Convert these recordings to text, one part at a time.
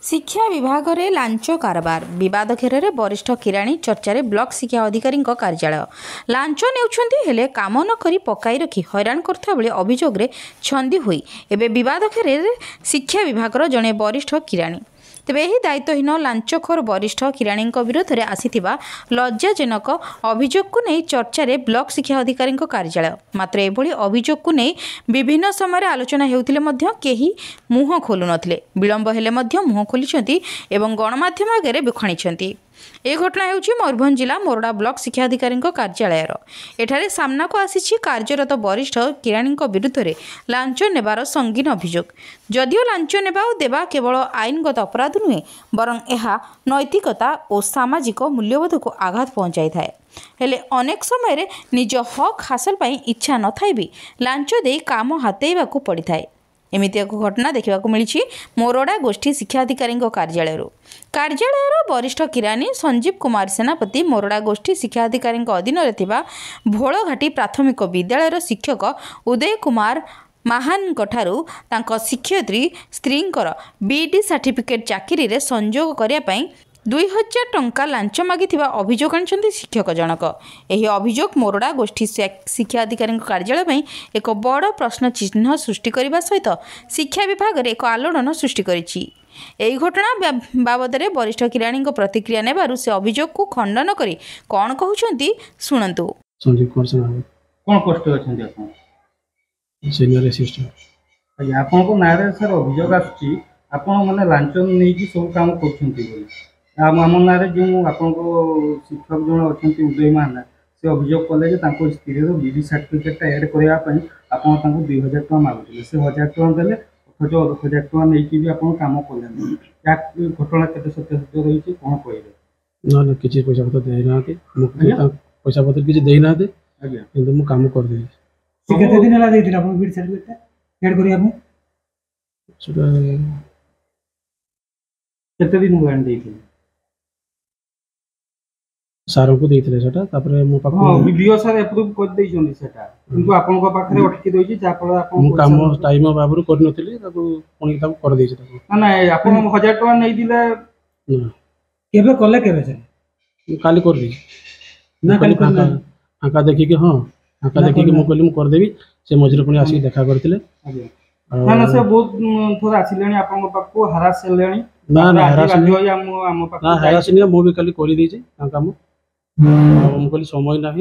शिक्षा विभाग में लांच कारबार विवाद घेर वरिष्ठ किराणी चर्चा ब्लॉक शिक्षा अधिकारी कार्यालय लांच ने काम न करी पकाई रखी हैरान कर अभियोग छंदी हुई एवं विवाद घेर शिक्षा विभाग जड़े वरिष्ठ किराणी तेबे यह दायित्वहीन लांचखोर वरिष्ठ किराणी विरोध में आसीथिबा लज्जाजनक अभियोग को नहीं चर्चा रे ब्लॉक शिक्षा अधिकारी कार्यालय मात्र एभली अभियोग को नहीं विभिन्न समय आलोचना हेउथिले मध्य केही मुह खोलु नथिले विलंब हेले मध्य मुह खोलिछंती एवं गणमाध्यम आगे बखाणी ए घटना हेउछि मयूरभंज जिला मोरडा ब्लॉक शिक्षा अधिकारी कार्यालय एठारे सामना को आसी कार्यरत वरिष्ठ किराणी विरुद्ध में लांच नेबार संगीन अभियोग जदिओ लांच नेबा और देवा केवल आईनगत अपराध नुहे बरं यह नैतिकता और सामाजिक मूल्यबोध को आघात पहुंचाई थाए हेले अनेक समय निज हक हासिल पाई इच्छा न थाई भी लांच दे काम हातेइबा को पड़ी थाए एमिति एक घटना देखा मिली मोरडा गोष्ठी शिक्षा अधिकारी कार्यालय वरिष्ठ किराणी संजीव कुमार सेनापति मोरडा गोष्ठी शिक्षा अधिकारी अधीन में भोलघाटी प्राथमिक विद्यालय शिक्षक उदय कुमार महान शिक्षयित्री स्त्री बीडी सर्टिफिकेट चाकरी रे संजोग करने 2000 टंका लांच मागी अभियोग आनी शिक्षक जनक यह अभियोग मोरडा गोष्ठी शिक्षा अधिकारी कार्यालय में एक बड़ प्रश्न चिन्ह सृष्टि करने सहित शिक्षा विभाग में एक आलोड़न सृष्टि करिछि। एही घटना बाबद में वरिष्ठ किराणी प्रतिक्रिया नेबारु से अभियोग को खंडन करी कौन कहउछंती सुनंतु। संजीव कुमार कोन पोस्ट अछंती आपण सीनियर असिस्टेंट या आपण को नारे सर अभियोग आछि आपण माने लांच नै कि सब काम करछंती बोली आम नारे जो आपण शिक्षक जन अच्छा उदय मान से अभियोग कले स्त्री बीडी सर्टिफिकेट एड करने 2000 टका मागुले से 1000 टका देले अथच 1000 टका नहीं कि आप कम कले घटना के सत्य सत्य रही कौन कहे ना किसी पैसा पत्र देना पैसा पत्र किसी देना किंतु मु काम कर दे केते दिन ला देथिला आपण बीडी सर्टिफिकेट ऐड करिया में सुदा केते दिन लाइन देथिला सारों को देथिले सेटा तापरे मो पाखो हां वीडियो सर अप्रूव कर दै जंदी सेटा किंतु आपन को पाखरे अटकी दोई जा पर आपन मु काम टाइम बाबरू कर नथिले ताको पुणी ताको कर दै छै ना ना आपन 1000 टका नै दिले केबे कले केबे से काली कर दी ना काली फांका देखि के हां फांका देखि के मु कहली मु कर देबी से मजरे पुणी आसी देखा करथिले ना ना से बहुत थोड़ा आसिलेनी आपन को पाखो हरास लेनी ना ना हरास हम पाखो ना हरास नहीं मु भी काली करि दै छै काम समय ना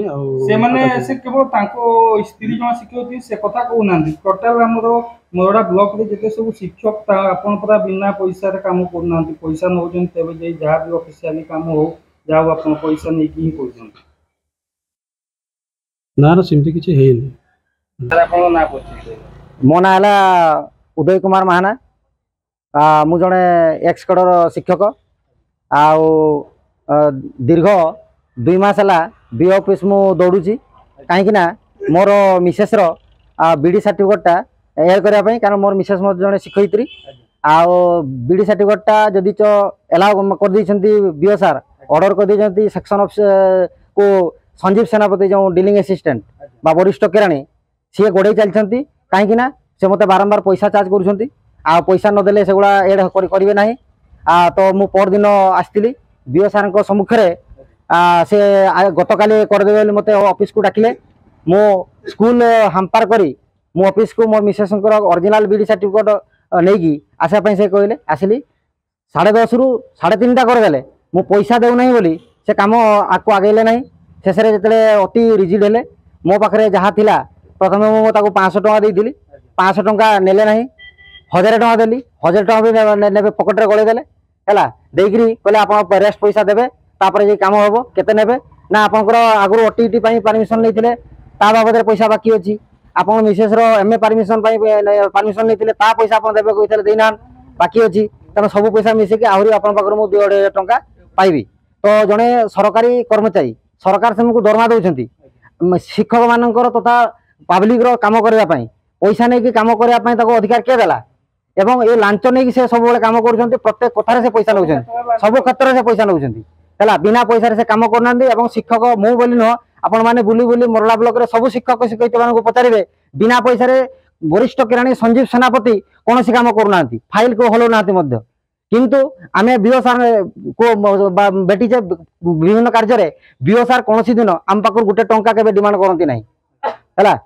से माने से केवल तांको स्त्री जन शिक्षक से कथा कहू ना टोटाल हमर मोरडा ब्लॉक रे जते सब शिक्षक आपन पूरा बिना पैसा रे काम करू ना पैसा नौजन तबे जे जहा भी ऑफिशियली काम हो जाओ आपन पैसा नै की करजन ना ना सिमती किछि हेल आपन ना पछि मो ना हला उदय कुमार महाना मु जने एक्स कड़र शिक्षक दीर्घ 2 मास है बी ऑफिस मु दौड़ूची कहीं मोर मिसेस बीडी सर्टिफिकेटा एड करने कारण मोर मिसेस मत जड़े शिक्षयित्री बीडी सर्टिफिकेटा जदि एलाउ कर बीओ सार ऑर्डर कर सेक्शन ऑफ को संजीव सेनापति जो डीलिंग असिस्टेंट बा वरिष्ठ किराणी सी गोड़े चलती कहीं से मत बारंबार पैसा चार्ज कर पैसा नदेले से गुड़ा एड करेंगे ना तो मु पर दिन आसती बीओ सार सम्मुखें से गत काली करदे मत ऑफिस को डाकिले मो स्कूल हाम्पार करी मो ऑफिस को मो मिसेस ओरिजिनल बीडी सर्टिफिकेट नहीं आसापी से कहले आसली 10:30 रु 3:30 करदे मु पैसा देना बोली से कम आपको आगेले ना शेष जो अति रिजिड हेले मो पाखे जहाँ थिला प्रथम मुझे 500 टका देती 500 टका नेले ना 1000 टका देली 1000 टका भी ने पकेट गलैदेले है देकरी कहले आप रेस्ट पैसा देवे तापर जे काम हम केते नेबे ना आपनकर आगु ओटीटी परमिशन नहीं बाबद पैसा बाकी अच्छी आप मिसेस एमए परमिशन परमिशन नहीं पैसा आप देवे कहते देना बाकी अच्छी तेना सब पैसा मिसेक आहरी आप 2,500 टंका पाइबी तो जड़े सरकारी कर्मचारी सरकार से दरमा दौरान शिक्षक मानकर तथा पब्लिक काम करने पैसा नहीं कम करने अधिकार किए देला एवं ये लांच नहीं से सब कम कर प्रत्येक कथार से पैसा नौ सब क्षेत्र से पैसा नौ है बिना पैसा से कम करना शिक्षक मु बोली नुह आपण मैंने बुली बुली मोरला ब्लॉक रे सब शिक्षक शिक्षयित्री मान पचारे बिना पैसा वरिष्ठ किराणी संजीव सेनापति कौन कम करूना फाइल को हलो ना किंतु आमे बीओ सार को बेटीचे विभिन्न कार्य बीओ सार कौन दिन आम पाखर गोटे टंका के डिमांड करती ना है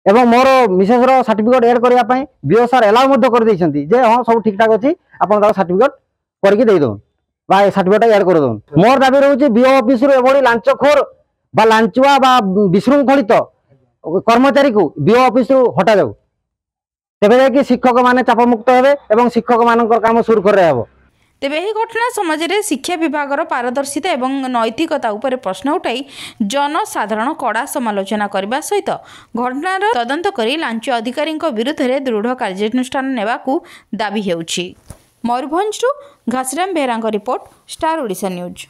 एवं मोर मिसेस सर्टिफिकेट एड करने बीओ सार एलाउ कर देइछंती जे हाँ सब ठीक ठाक अच्छी आप सर्टिफिकेट करके देदन बा सर्टिफिकेट एड कर दन। मोर दाबी रोचे बीओ ऑफिस रो एभली लांचखोर बा लांचुआ बा विशृंखलित कर्मचारी को बीओ ऑफिस रो हटा जाऊ तेबे जाकि शिक्षक माने चाप मुक्त हेबे एवं शिक्षक मानकर काम सुरखुर हेबो। तेबे यह घटना समाज में शिक्षा विभाग पारदर्शिता और नैतिकता उपर प्रश्न उठाई जनसाधारण कड़ा समालोचना करने सहित घटनार तदंत कर लांच अधिकारी विरुद्ध में दृढ़ कार्यानुष्ठान नेबाकू दाबी हेउछि। मयूरभंजरू Ghasiram Behera report, star Odisha news.